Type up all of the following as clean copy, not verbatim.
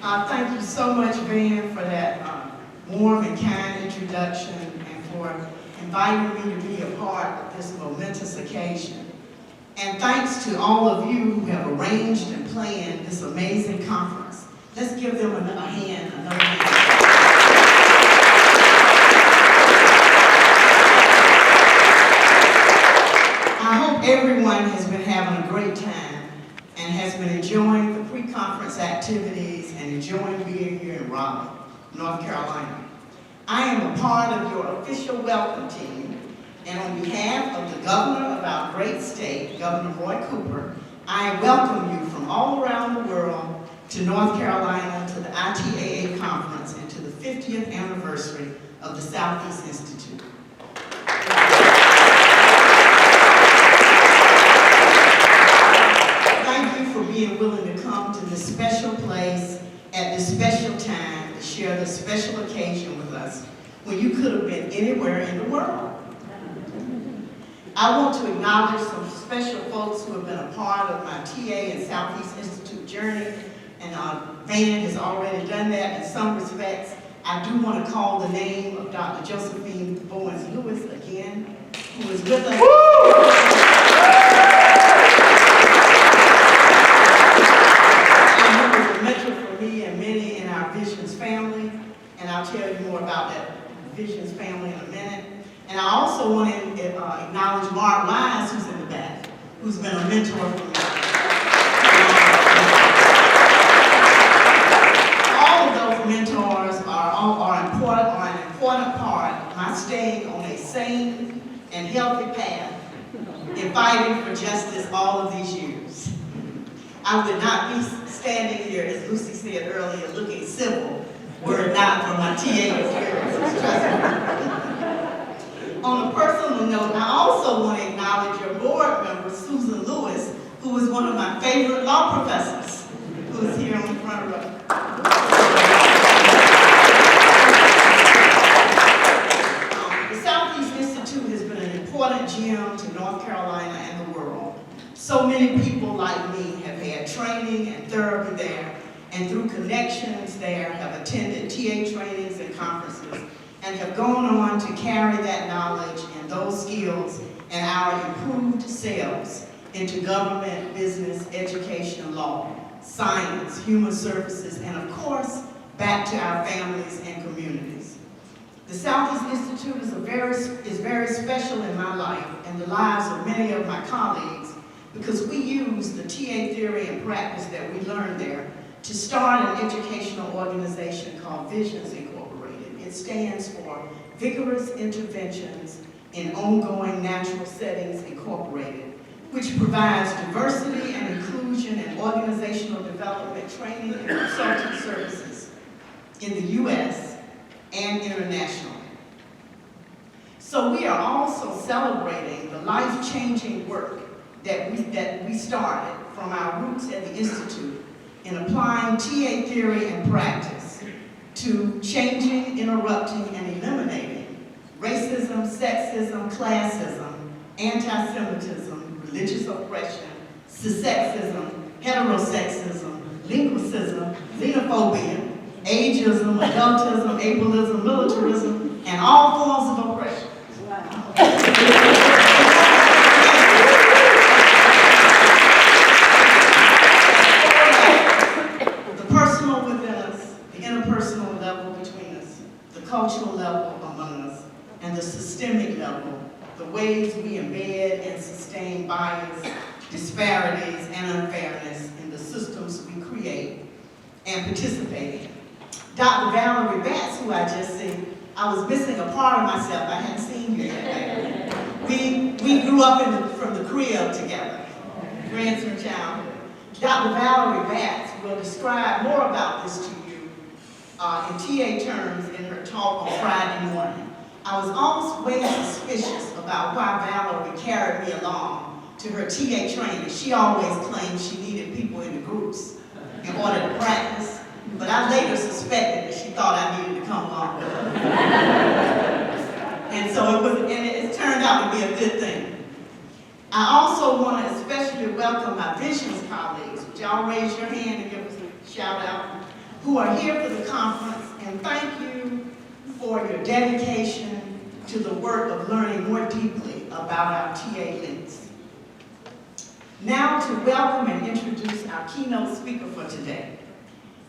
Thank you so much, Van, for that warm and kind introduction and for inviting me to be a part of this momentous occasion. And thanks to all of you who have arranged and planned this amazing conference. Let's give them another hand. I hope everyone has been having a great time and has been enjoying the pre-conference activities and enjoying being here in Raleigh, North Carolina. I am a part of your official welcome team, and on behalf of the governor of our great state, Governor Roy Cooper, I welcome you from all around the world to North Carolina to the ITAA conference and to the 50th anniversary of the Southeast Institute. Thank you for being willing to come to this special place at this special time to share this special occasion with us when you could have been anywhere in the world. I want to acknowledge some special folks who have been a part of my TA and Southeast Institute journey, and Van has already done that in some respects. I do want to call the name of Dr. Josephine Bowens-Lewis again, who is with us. And who was a mentor for me and many in our Visions family, and I'll tell you more about that Visions family in a minute. And I also want to acknowledge Mark Wise, who's in the back, who's been a mentor for me. All of those mentors are an important part of my staying on a sane and healthy path in fighting for justice all of these years. I would not be standing here, as Lucy said earlier, looking civil were it not for my TA experiences. Trust me. On a personal note, I also want to acknowledge your board member, Susan Lewis, who was one of my favorite law professors, who is here on the front row. The Southeast Institute has been an important gem to North Carolina and the world. So many people like me have had training and therapy there, and through connections there have attended TA trainings and conferences, and have gone on to carry that knowledge and those skills and our improved selves into government, business, education, law, science, human services, and of course, back to our families and communities. The Southeast Institute is very special in my life and the lives of many of my colleagues because we use the TA theory and practice that we learned there to start an educational organization called Visions Incorporated. It stands for Vigorous Interventions in Ongoing Natural Settings Incorporated, which provides diversity and inclusion and organizational development training and consulting services in the U.S. and internationally. So we are also celebrating the life-changing work that we started from our roots at the Institute in applying TA theory and practice to changing, interrupting, and eliminating racism, sexism, classism, anti-Semitism, religious oppression, cissexism, heterosexism, linguicism, xenophobia, ageism, adultism, ableism, militarism, and all forms of oppression. Wow. Cultural level among us, and the systemic level, the ways we embed and sustain bias, disparities, and unfairness in the systems we create and participate in. Dr. Valerie Batts, who I just seen, I was missing a part of myself I hadn't seen here yet. We grew up from the crib together, friends from childhood. Dr. Valerie Batts will describe more about this to you in TA terms in her talk on Friday morning. I was always suspicious about why Valerie carried me along to her TA training. She always claimed she needed people in the groups in order to practice, but I later suspected that she thought I needed to come along with her. And so it turned out to be a good thing. I also want to especially welcome my Visions colleagues. Would y'all raise your hand and give us a shout out? who are here for the conference, and thank you for your dedication to the work of learning more deeply about our TA links. Now to welcome and introduce our keynote speaker for today.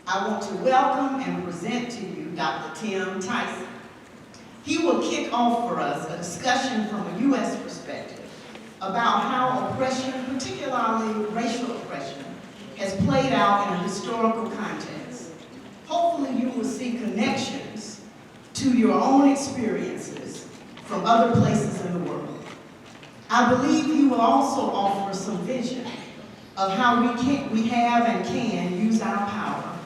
I want to welcome and present to you Dr. Tim Tyson. He will kick off for us a discussion from a U.S. perspective about how oppression, particularly racial oppression, has played out in a historical context. Hopefully you will see connections to your own experiences from other places in the world. I believe he will also offer some vision of how we have and can use our power,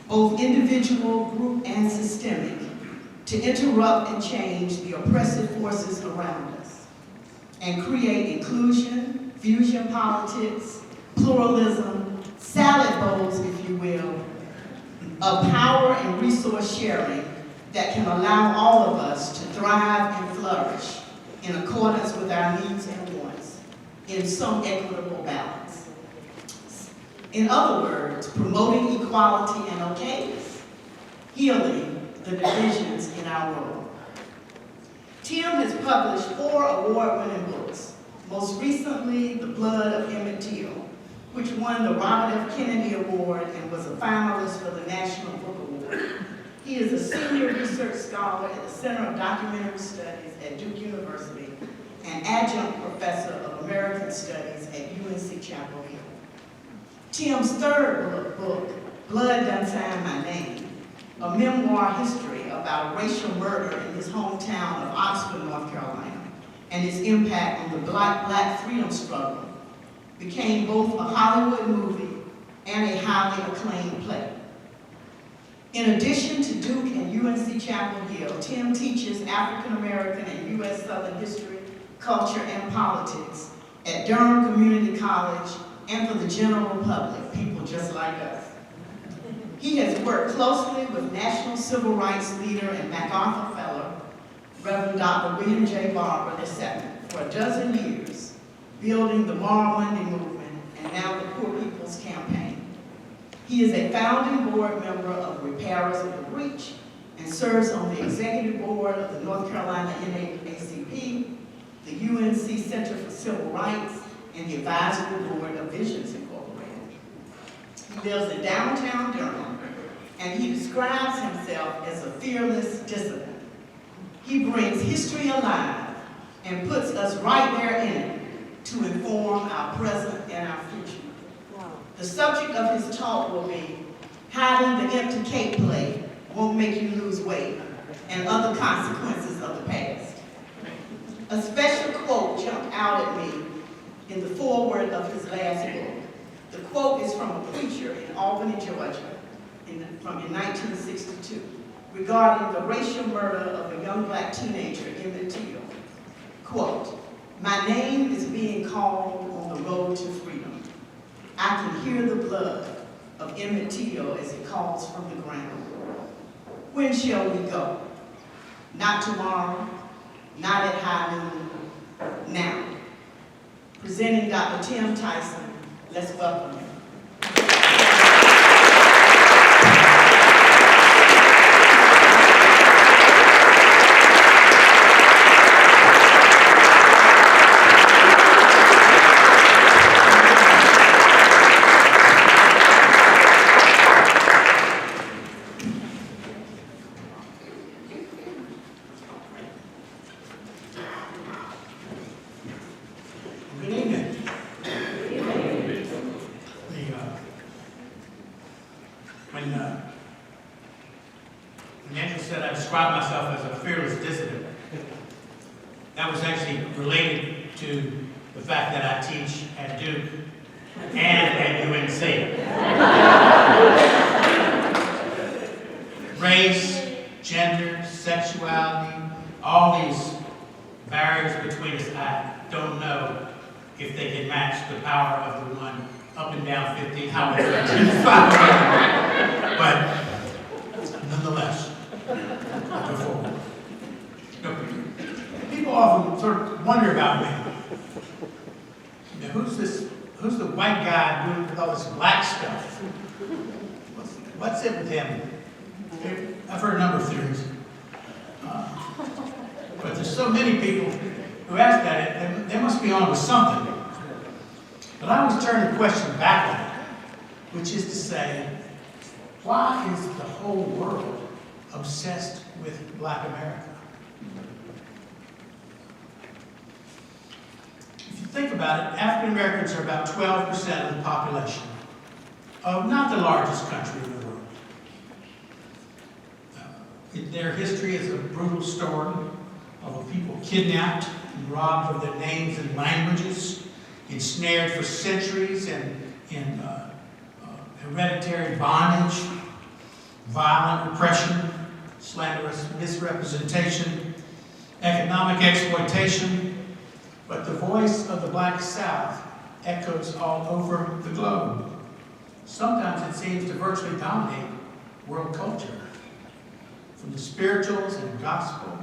both individual, group, and systemic, to interrupt and change the oppressive forces around us and create inclusion, fusion politics, pluralism, salad bowls, if you will, of power and resource sharing that can allow all of us to thrive and flourish in accordance with our needs and wants in some equitable balance. In other words, promoting equality and okayness, healing the divisions in our world. Tim has published 4 award-winning books, most recently The Blood of Emmett Till, which won the Robert F. Kennedy Award and was a finalist for the National Book Award. He is a senior research scholar at the Center of Documentary Studies at Duke University and adjunct professor of American Studies at UNC Chapel Hill. Tim's 3rd book, Blood Done Signed My Name, a memoir history about a racial murder in his hometown of Oxford, North Carolina, and its impact on the Black freedom struggle, became both a Hollywood movie and a highly acclaimed play. In addition to Duke and UNC Chapel Hill, Tim teaches African American and U.S. Southern history, culture, and politics at Durham Community College and for the general public, people just like us. He has worked closely with National Civil Rights leader and MacArthur Fellow, Reverend Dr. William J. Barber II, for a dozen years, building the Moral Monday movement and now the Poor People's Campaign. He is a founding board member of Repairers of the Breach and serves on the executive board of the North Carolina NAACP, the UNC Center for Civil Rights, and the advisory board of Visions Incorporated. He lives in downtown Durham, and he describes himself as a fearless dissident. He brings history alive and puts us right there in it to inform our present and our future. Wow. The subject of his talk will be Hiding the Empty Cake Plate Won't Make You Lose Weight and Other Consequences of the Past. A special quote jumped out at me in the foreword of his last book. The quote is from a preacher in Albany, Georgia, in 1962, regarding the racial murder of a young Black teenager, Emmett Till. Quote, "My name is being called on the road to freedom. I can hear the blood of Emmett Till as it calls from the ground. When shall we go? Not tomorrow, not at high noon, now." Presenting Dr. Tim Tyson, let's welcome him. When Angela said I described myself as a fearless dissident, that was actually related to the fact that I teach at Duke and at UNC. Race, gender, sexuality, all these barriers between us, I don't know if they can match the power of the one up and down 50 highway 5. But nonetheless, go forward. People often sort of wonder about me. You know, who's the white guy doing all this black stuff? what's it with him? I've heard a number of theories. But there's so many people who ask that, they must be on with something. But I always turn the question back on it, which is to say, why is the whole world obsessed with Black America? If you think about it, African Americans are about 12% of the population of not the largest country in the world. Their history is a brutal story of a people kidnapped and robbed of their names and languages, ensnared for centuries in hereditary bondage, violent repression, slanderous misrepresentation, economic exploitation. But the voice of the Black South echoes all over the globe. Sometimes it seems to virtually dominate world culture. From the spirituals and gospel,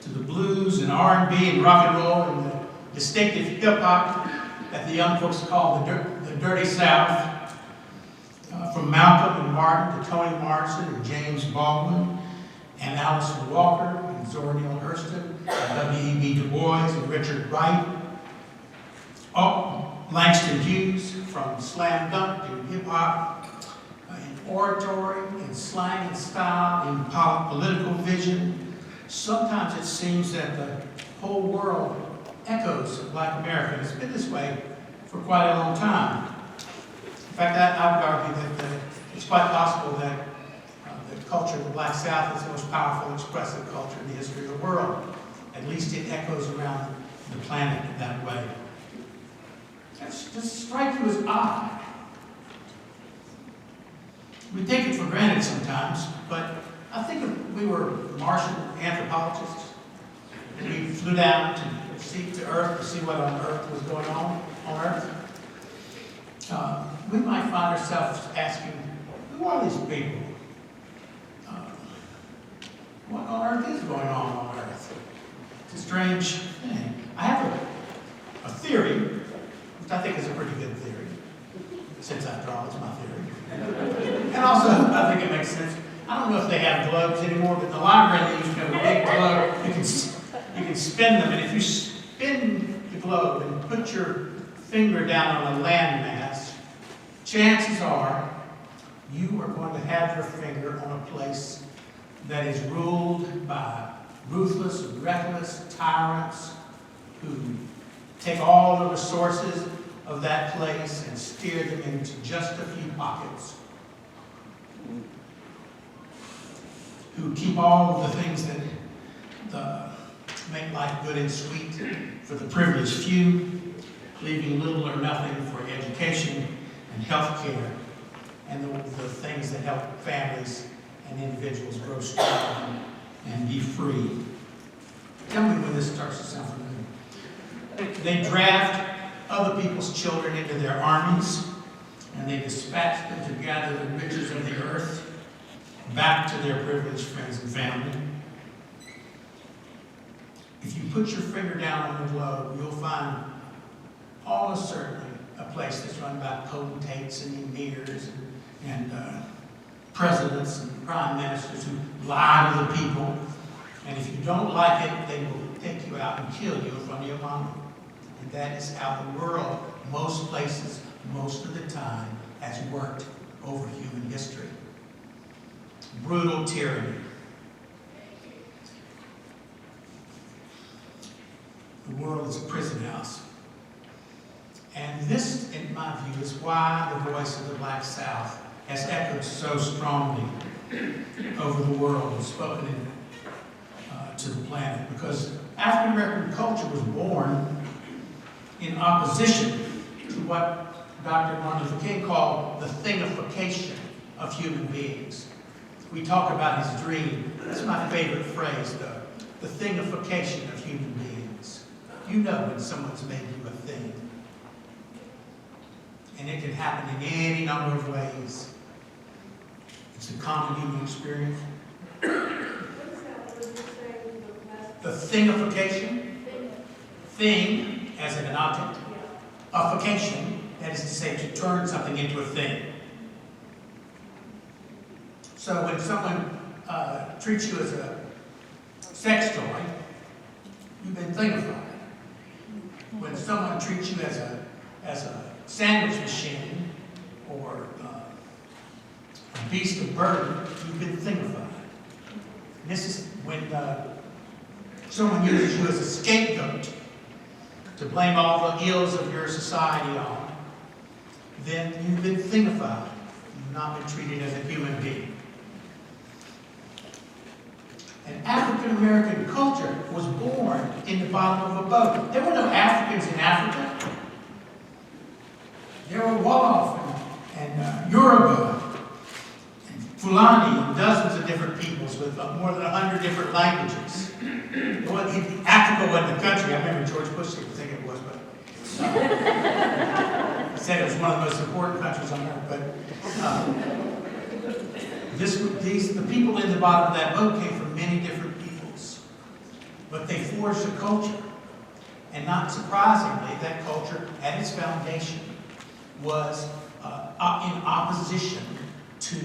to the blues and R&B and rock and roll and the distinctive hip-hop that the young folks call the Dirty South. From Malcolm and Martin to Toni Morrison and James Baldwin and Allison Walker and Zora Neale Hurston and W.E.B. Du Bois and Richard Wright. Langston Hughes, from slam dunk to hip-hop, in oratory, in slang and style, in political vision. Sometimes it seems that the whole world echoes Black America. It's been this way for quite a long time. In fact, I would argue that it's quite possible that the culture of the Black South is the most powerful, expressive culture in the history of the world. At least it echoes around the planet that way. Does it strike you as odd? We take it for granted sometimes, but I think if we were Martian anthropologists and we flew down to Earth to see what on Earth was going on Earth, we might find ourselves asking, who are these people? What on earth is going on Earth? It's a strange thing. I have a theory, which I think is a pretty good theory, since after all, it's my theory. And also, I think it makes sense. I don't know if they have globes anymore, but in the library they used to have a big globe. You can spin them, and if you spin the globe and put your finger down on a landmass, chances are you are going to have your finger on a place that is ruled by ruthless, reckless tyrants who take all the resources of that place and steer them into just a few pockets, who keep all of the things that make life good and sweet for the privileged few, leaving little or nothing for education and health care, and the things that help families and individuals grow strong and be free. Tell me when this starts to sound familiar. They draft other people's children into their armies, and they dispatch them to gather the riches of the earth back to their privileged friends and family. If you put your finger down on the globe, you'll find almost certainly a place that's run by potentates and emirs and presidents and prime ministers who lie to the people. And if you don't like it, they will take you out and kill you in front of your mama. And that is how the world, most places, most of the time, has worked over human history. Brutal tyranny. The world is a prison house. And this, in my view, is why the voice of the Black South has echoed so strongly over the world and spoken to the planet. Because African American culture was born in opposition to what Dr. Martin Luther King called the thingification of human beings. We talk about his dream. That's my favorite phrase, though. The thingification of human beings. You know when someone's made you a thing. And it can happen in any number of ways. It's a common human experience. The thingification. Thing, as in an object. Ification, that is to say, to turn something into a thing. So when someone treats you as a sex toy, you've been thingified. When someone treats you as a sandwich machine or a beast of burden, you've been thingified. And this is when someone uses you as a scapegoat to blame all the ills of your society on, then you've been thingified. You've not been treated as a human being. And African American culture was born in the bottom of a boat. There were no Africans in Africa. There were Wolof and Yoruba and Fulani and dozens of different peoples with more than 100 different languages. Africa wasn't a country. I remember George Bush didn't think it was, but he said it was one of the most important countries on earth. But the people in the bottom of that boat came from many different peoples, but they forged a culture. And not surprisingly, that culture at its foundation was in opposition to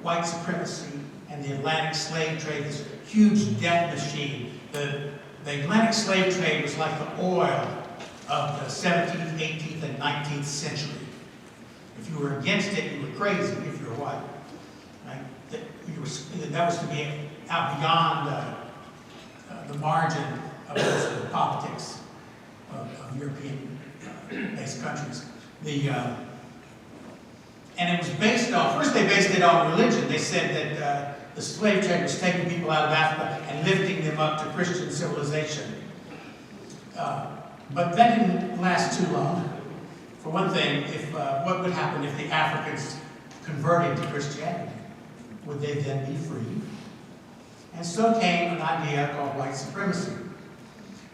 white supremacy and the Atlantic slave trade, this huge debt machine. The Atlantic slave trade was like the oil of the 17th, 18th, and 19th century. If you were against it, you were crazy if you were white. Right? That was to be out beyond the margin of the politics of European-based countries. And it was based on, first they based it on religion. They said that the slave trade was taking people out of Africa and lifting them up to Christian civilization. But that didn't last too long. For one thing, what would happen if the Africans converted to Christianity? Would they then be free? And so came an idea called white supremacy,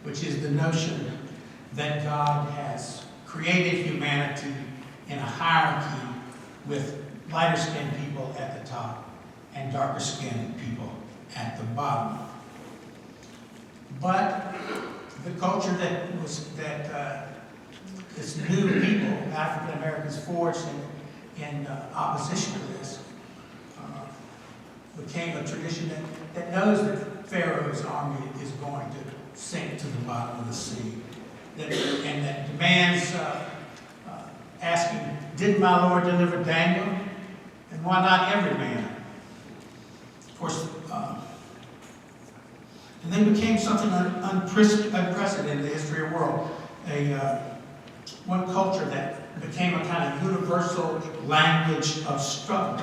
which is the notion that God has created humanity in a hierarchy with lighter-skinned people at the top and darker-skinned people at the bottom. But the culture that this new people, African Americans, forged in opposition to this, became a tradition that knows that Pharaoh's army is going to sink to the bottom of the sea, and that demands asking, did my Lord deliver Daniel? And why not every man? Of course, and then became something unprecedented in the history of the world. One culture that became a kind of universal language of struggle.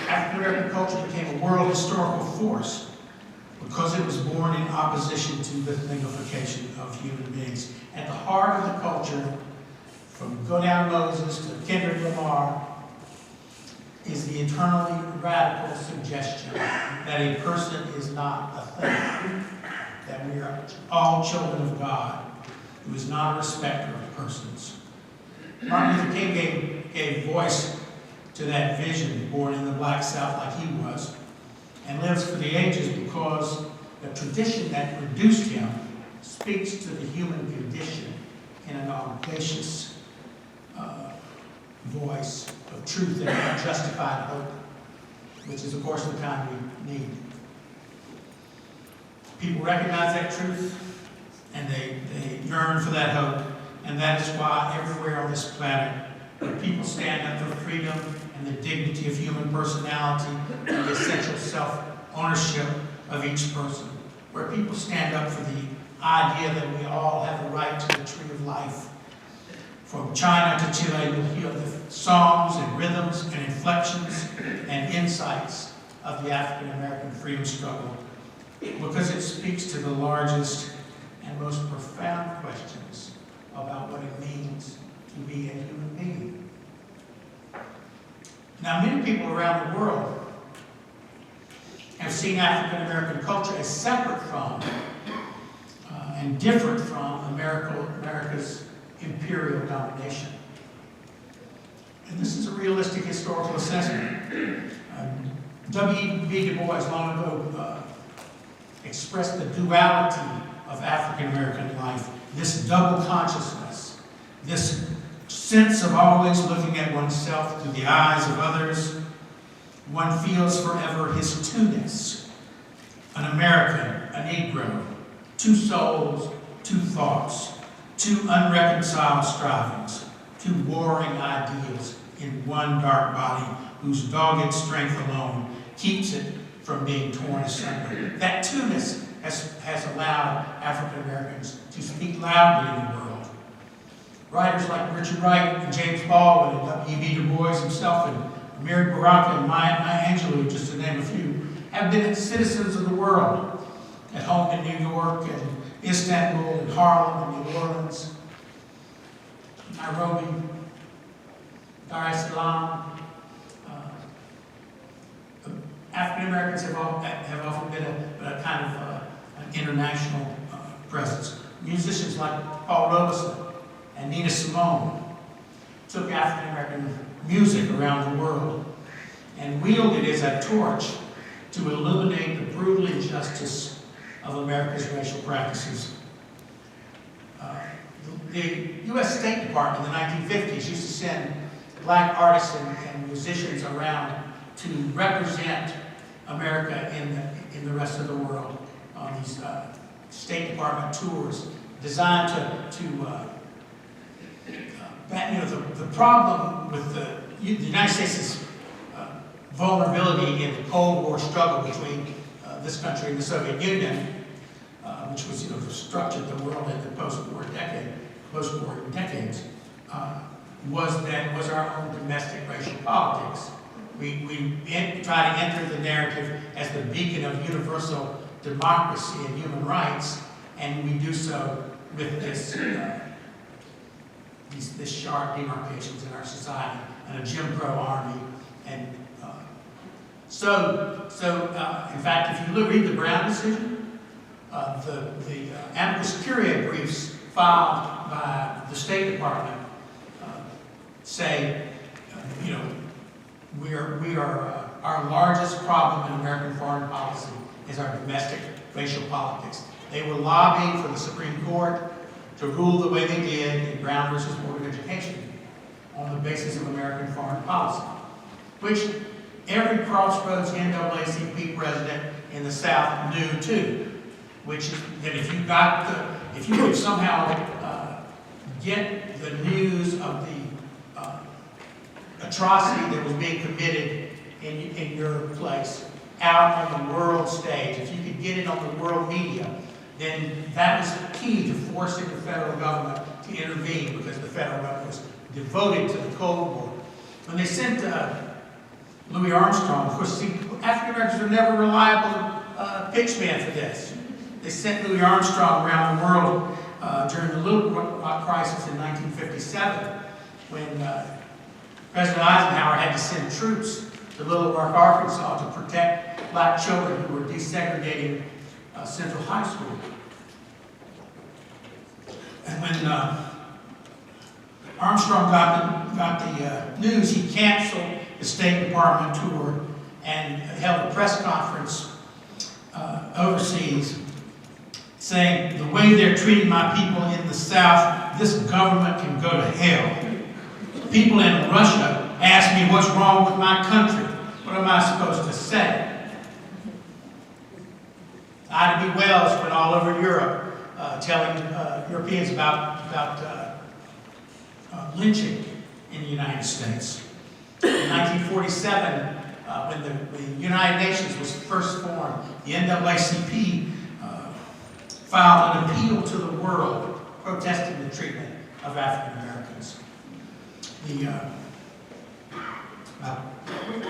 African American culture became a world historical force because it was born in opposition to the thingification of human beings. At the heart of the culture, from Go Down Moses to Kendrick Lamar, is the eternally radical suggestion that a person is not a thing, that we are all children of God, who is not a respecter of persons. Martin Luther King gave voice to that vision, born in the Black South like he was, and lives for the ages because the tradition that produced him speaks to the human condition in an audacious voice of truth and unjustified hope, which is, of course, the kind we need. People recognize that truth, and they yearn for that hope, and that is why everywhere on this planet, where people stand up for freedom and the dignity of human personality and the essential self-ownership of each person, where people stand up for the idea that we all have a right to the tree of life. From China to Chile, you'll hear the songs and rhythms and inflections and insights of the African American freedom struggle, because it speaks to the largest and most profound questions about what it means to be a human being. Now, many people around the world have seen African American culture as separate from and different from America's imperial domination. And this is a realistic historical assessment. W.E.B. Du Bois long ago expressed the duality of African American life, this double consciousness, this sense of always looking at oneself through the eyes of others, one feels forever his two-ness. An American, a Negro, two souls, two thoughts, two unreconciled strivings, two warring ideals in one dark body whose dogged strength alone keeps it from being torn asunder. That two-ness has allowed African Americans to speak loudly in the world. Writers like Richard Wright and James Baldwin and W.E.B. Du Bois himself and Amiri Baraka and Maya Angelou, just to name a few, have been citizens of the world, at home in New York and Istanbul and Harlem and New Orleans, Nairobi, Dar es Salaam. African Americans have often been a kind of an international presence. Musicians like Paul Robeson and Nina Simone took African American music around the world and wielded it as a torch to illuminate the brutal injustice of America's racial practices. The U.S. State Department in the 1950s used to send black artists and musicians around to represent America in the rest of the world on these State Department tours designed the problem with the United States' vulnerability in the Cold War struggle between this country and the Soviet Union, which was structured the world in the post-war decades, was our own domestic racial politics. We try to enter the narrative as the beacon of universal democracy and human rights, and we do so with this sharp demarcations in our society and a Jim Crow army. And in fact, if you read the Brown decision, the amicus curiae briefs filed by the State Department say, our largest problem in American foreign policy is our domestic racial politics. They were lobbying for the Supreme Court to rule the way they did in Brown versus Board of Education on the basis of American foreign policy, which every crossroads NAACP president in the South knew too, which is that if you could somehow get the news of the atrocity that was being committed in your place out on the world stage, if you could get it on the world media, then that was key to forcing the federal government to intervene, because the federal government was devoted to the Cold War. When they sent Louis Armstrong, of course, African Americans are never reliable pitchman for this. They sent Louis Armstrong around the world during the Little Rock crisis in 1957, when President Eisenhower had to send troops to Little Rock, Arkansas to protect black children who were desegregating Central High School. And when Armstrong got the news, he canceled the State Department tour and held a press conference overseas saying, "The way they're treating my people in the South, this government can go to hell. People in Russia ask me what's wrong with my country. What am I supposed to say?" Ida B. Wells went all over Europe telling Europeans about lynching in the United States. In 1947, when the United Nations was first formed, the NAACP filed an appeal to the world protesting the treatment of African Americans.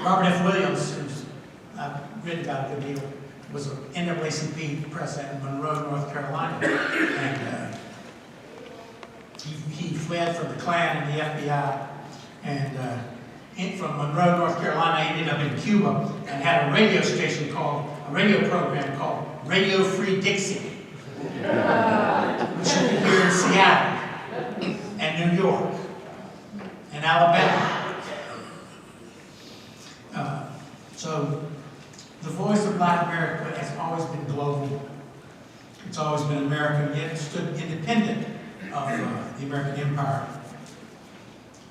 Robert F. Williams, who's I've written about a good deal, was an NAACP president in Monroe, North Carolina, and he fled from the Klan and the FBI, and from Monroe, North Carolina, he ended up in Cuba and had a radio program called Radio Free Dixie, which you can hear in Seattle and New York and Alabama. So the voice of Black America has always been global. It's always been American, yet it stood independent of the American empire.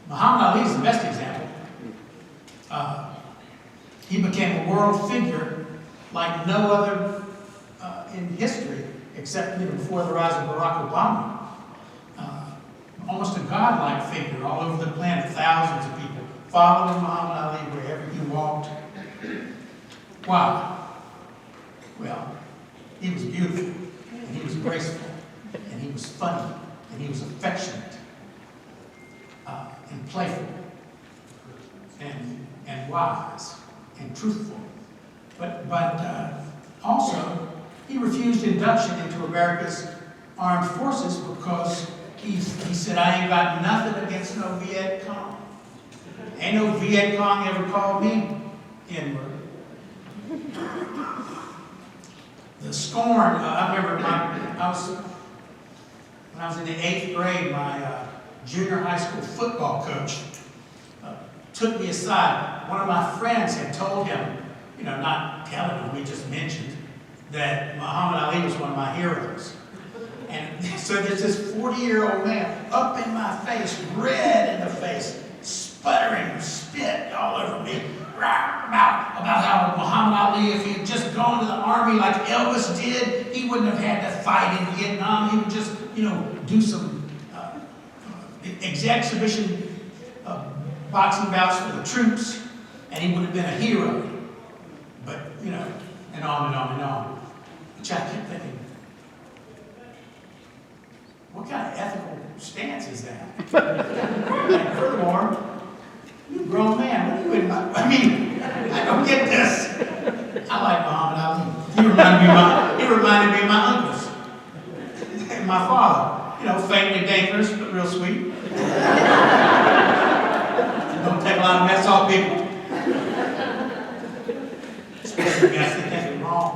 Muhammad Ali is the best example. He became a world figure like no other in history, except before the rise of Barack Obama. Almost a godlike figure all over the planet, thousands of people following Muhammad Ali wherever he walked. Why? Well, he was beautiful, and he was graceful, and he was funny, and he was affectionate, and playful, and wise, and truthful. But also, he refused induction into America's armed forces because he said, I ain't got nothing against no Viet Cong. Ain't no Viet Cong ever called me N-word. The scorn, I remember when I was in the 8th grade, my junior high school football coach took me aside. One of my friends had told him, not telling him, we just mentioned, that Muhammad Ali was one of my heroes. And so there's this 40-year-old man up in my face, red in the face, sputtering spit all over me, about how Muhammad Ali, if he had just gone to the army like Elvis did, he wouldn't have had to fight in Vietnam. He would just, do some exhibition boxing bouts for the troops, and he would have been a hero. But, and on and on and on. Which I kept thinking, what kind of ethical stance is that? And furthermore, you grown man, what are you in my, I don't get this. I like Muhammad Ali. He reminded me of my uncles. And my father. Faintly dangerous, but real sweet. Don't take a lot of mess off people. Especially guys that think it's wrong.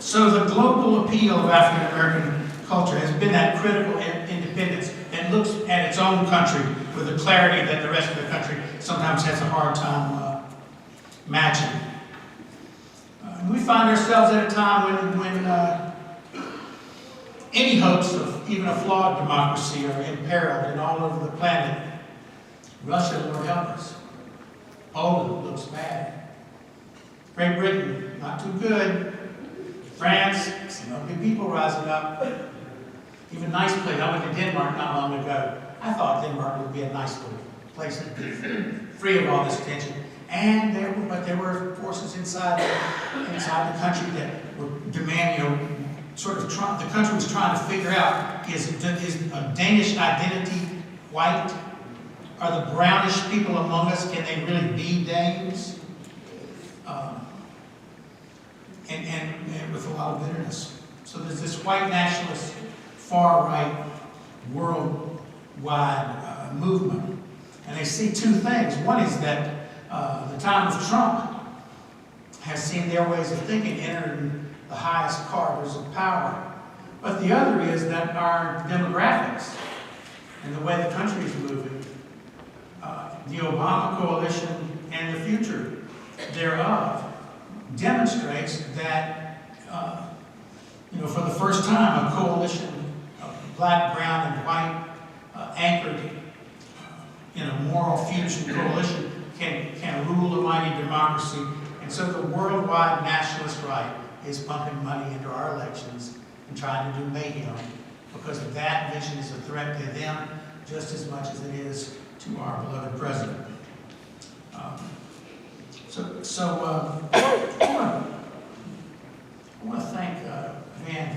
So the global appeal of African American culture has been that critical independence and looks at its own country with a clarity that the rest of the country sometimes has a hard time matching. We find ourselves at a time when any hopes of even a flawed democracy are imperiled and all over the planet. Russia, Lord help us. Poland looks bad. Great Britain, not too good. France, good people rising up. Even nice place. I went to Denmark not long ago. I thought Denmark would be a nice little place to be free of all this tension. And there were forces inside the country that were demanding, the country was trying to figure out, is a Danish identity white? Are the brownish people among us, can they really be Danes? And with a lot of bitterness. So there's this white nationalist, far-right, worldwide movement. And they see two things. One is that the time of Trump has seen their ways of thinking entering the highest corridors of power. But the other is that our demographics and the way the country is moving, the Obama coalition and the future thereof, demonstrates that, for the first time, a coalition of black, brown, and white anchored in a moral fusion coalition can rule a mighty democracy. And so the worldwide nationalist right is pumping money into our elections and trying to do mayhem because that vision is a threat to them just as much as it is to our beloved president. I want to thank Van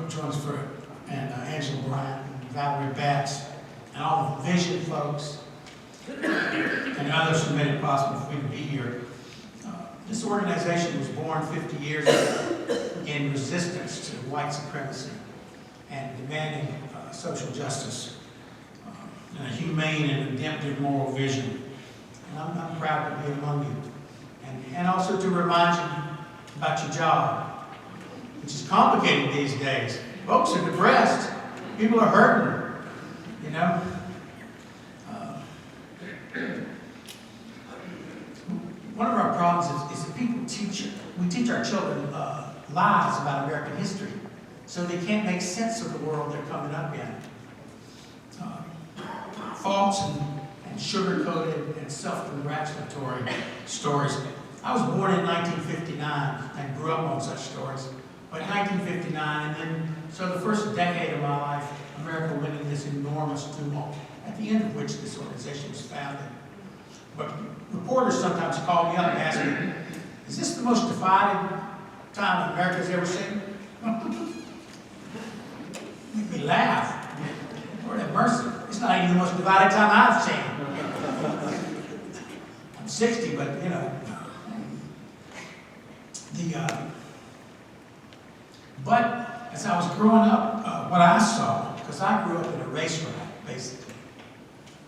Jonesford and Angela Bryant and Valerie Batts and all the Vision folks and others who made it possible for me to be here. This organization was born 50 years ago in resistance to white supremacy and demanding social justice and a humane and redemptive moral vision. And I'm proud to be among you. And also to remind you about your job, which is complicated these days. Folks are depressed. People are hurting, One of our problems is that we teach our children lies about American history, so they can't make sense of the world they're coming up in. false and sugar-coated and self-congratulatory stories. I was born in 1959 and grew up on such stories. But 1959, and then, so the first decade of my life, America went into this enormous tumult, at the end of which this organization was founded. But reporters sometimes call me up and ask me, is this the most divided time America's ever seen? Make me laugh. Lord have mercy. It's not even the most divided time I've seen. I'm 60, but you know. But as I was growing up, what I saw, because I grew up in a race riot, basically,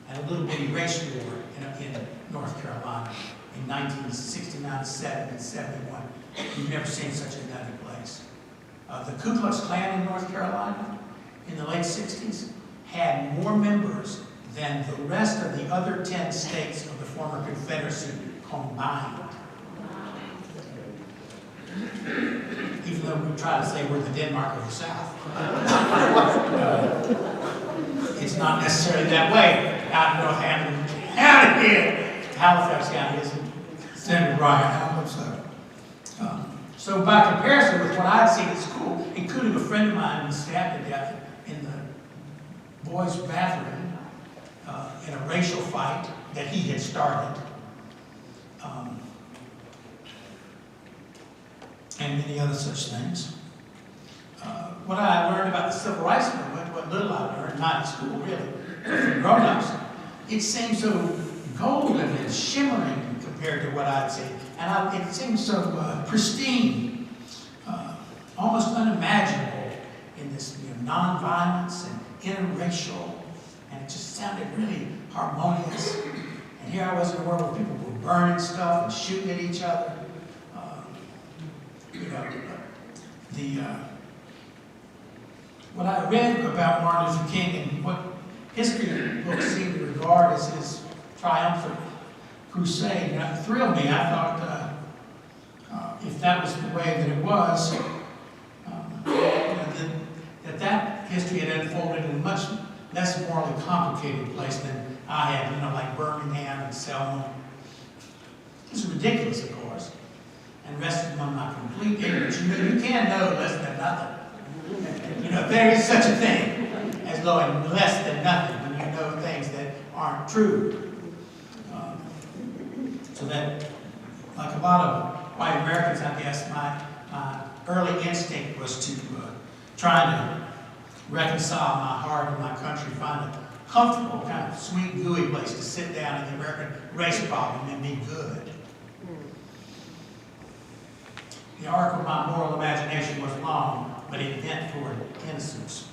and a little bitty race war in North Carolina in 1969, 70, and 71. You've never seen such a nutty place. The Ku Klux Klan in North Carolina in the late 60s had more members than the rest of the other 10 states of the former Confederacy combined. Even though we try to say we're the Denmark of the South. It's not necessarily that way out in Northampton. Out here, Halifax County isn't centered right. I hope so. So by comparison with what I'd seen at school, including a friend of mine was stabbed to death in the boys' bathroom in a racial fight that he had started. And many other such things. What I learned about the Civil Rights Movement, what little I learned, not in school really, but from grown-ups, it seemed so golden and shimmering compared to what I'd seen. And it seemed so pristine, almost unimaginable in this nonviolence and interracial, and it just sounded really harmonious. And here I was in a world where people were burning stuff and shooting at each other. What I read about Martin Luther King and what history books seem to regard as his triumphant crusade thrilled me. I thought if that was the way that it was, that history had unfolded in a much less morally complicated place than I had, like Birmingham and Selma. This is ridiculous, of course, and rested on my complete ignorance. You can know less than nothing. There is such a thing as knowing less than nothing when you know things that aren't true. So that, like a lot of white Americans, I guess, my early instinct was to try to reconcile my heart and my country, find a comfortable, kind of sweet, gooey place to sit down in the American race problem and be good. The arc of my moral imagination was long, but it bent toward innocence.